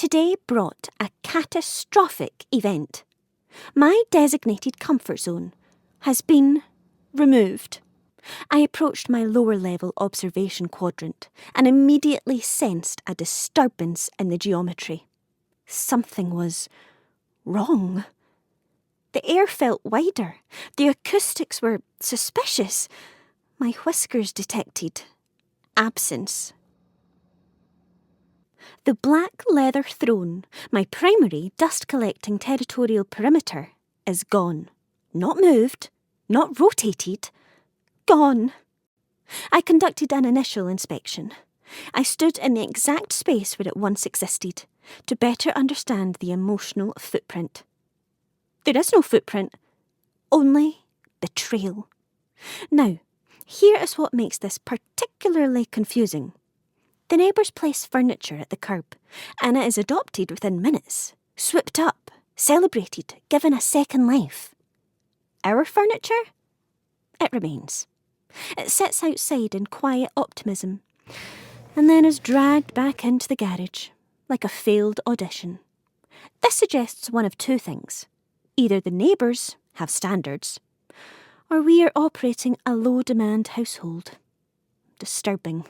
Today brought a catastrophic event. My designated comfort zone has been removed. I approached my lower-level observation quadrant and immediately sensed a disturbance in the geometry. Something was wrong. The air felt wider. The acoustics were suspicious. My whiskers detected absence. The black leather throne, my primary dust-collecting territorial perimeter, is gone. Not moved, not rotated, gone. I conducted an initial inspection. I stood in the exact space where it once existed to better understand the emotional footprint. There is no footprint, only the trail. Now, here is what makes this particularly confusing. The neighbours place furniture at the curb, and it is adopted within minutes, swooped up, celebrated, given a second life. Our furniture? It remains. It sits outside in quiet optimism, and then is dragged back into the garage, like a failed audition. This suggests one of two things. Either the neighbours have standards, or we are operating a low-demand household. Disturbing.